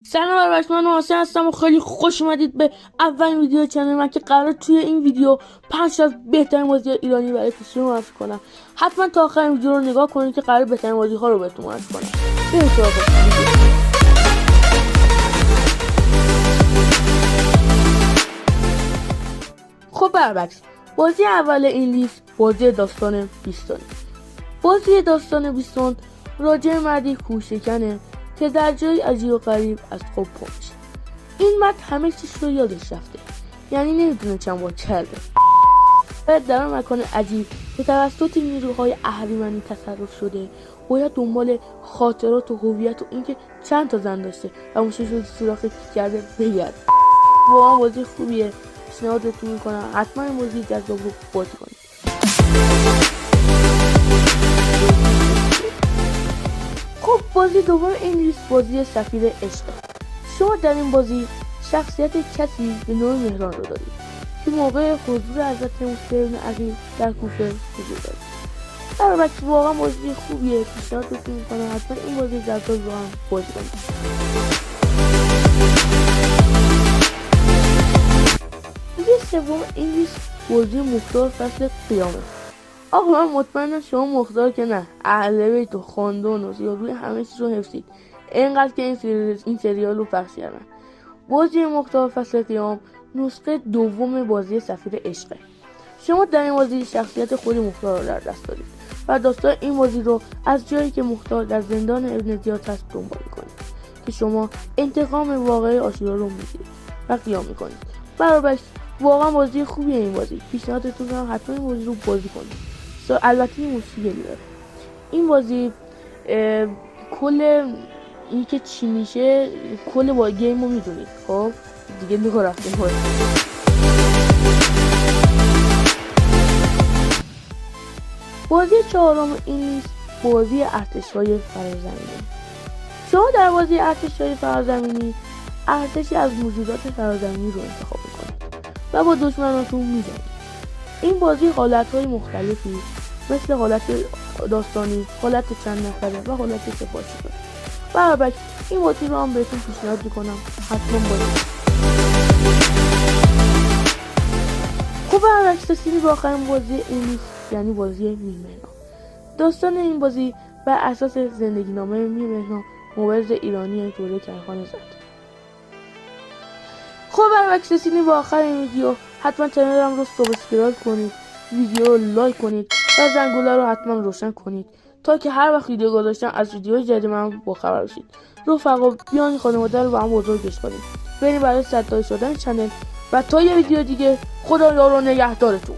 سلام بر من حسین هستم و خیلی خوش اومدید به اولین ویدیو کانال من که قرار توی این ویدیو 5 از بهترین بازی ایرانی برای پیشی معرفی کنم. حتما تا آخر ویدیو رو نگاه کنید که قرار بهترین بازی ها رو بهتون معرفی کنم. بریم سراغ ویدیو. خب برعکس بازی اول این لیست بازی داستان بیستون. بازی داستان بیستون راجع مردی کوشکنه که در جای عجیب و غریب از خواب پا میشه. این مرد همه چیز رو یادش رفته، یعنی نمیدونه چند بار کرده. باید در مکان عجیب که توسط نیروهای اهریمنی تصرف شده باید دنبال خاطرات و هویت و اینکه چند تا زن داشته و موشه شده سوراخ کی کرده بگرد. واقعا بازی خوبیه، پیشنهادتون میکنم حتما این بازی جذاب رو بازی کنید. خب بازی دوم این لیست بازی سفیر عشق. شما در این بازی شخصیت کسی به نام مهران رو دارید که موقع حضور حضرت موسی عقیل در کوفه حضور دارید. در واقعا بازی خوبیه، پیشنهادتون میکنم حتما این بازی جذاب رو هم بازی کنید. بازی سوم این لیست بازی مختار فصل قیامه. آقا من مطمئنم شما مختار که نه، اهل بیت و خاندان و روی همه چیز رو حفظید، اینقدر که این سریال رو پخش کردن. بازی مختار فصل قیام نسخه دوم بازی سفیر عشقه. شما در این بازی شخصیت خود مختار رو در دست دارید و داستان این بازی رو از جایی که مختار در زندان ابن زیاد هست دنبال میکنید که شما انتقام واقعی آشورا رو میگیرید و قیام میکنید. برعکس واقعا بازی خوبیه این بازی، پیشنهادتون میکنم حتما این بازی رو بازی کنید. البته این موسیقی داره. این بازی کل این که چی میشه کل با گیم رو میدونید. خب دیگه نگاه رفتیم های. بازی چهارم این لیست بازی ارتش‌های فرازمینی. شما در بازی ارتش‌های فرازمینی ارتشی از موجودات فرازمینی رو انتخاب میکنید و با دشمناتون میجنگید. این بازی حالت‌های مختلفی مثل حالت داستانی، حالت چند نفره و حالت سپاهی داره. برعکس این بازی رو هم بهتون پیشنهاد میکنم حتما بازی. خب برعکس رسیدیم به آخرین بازی این لیست، یعنی بازی میرمهنا. داستان این بازی بر اساس زندگی نامه میرمهنا، مبارز ایرانی دوره کرخان زد. خب برعکس رسیدیم به آخر این ویدیو. حتما چنلم رو سابسکرایب کنید، ویدیو رو لایک کنید و زنگوله رو حتما روشن کنید تا که هر وقت ویدیو گذاشتم از ویدیوهای جدید من با خبر بشید. رفقا بیان خانواده رو با هم بزرگش کنیم، بریم برای 100 تا شدن چنل. و تا یه ویدیو دیگه، خدا یار و نگهدارتون.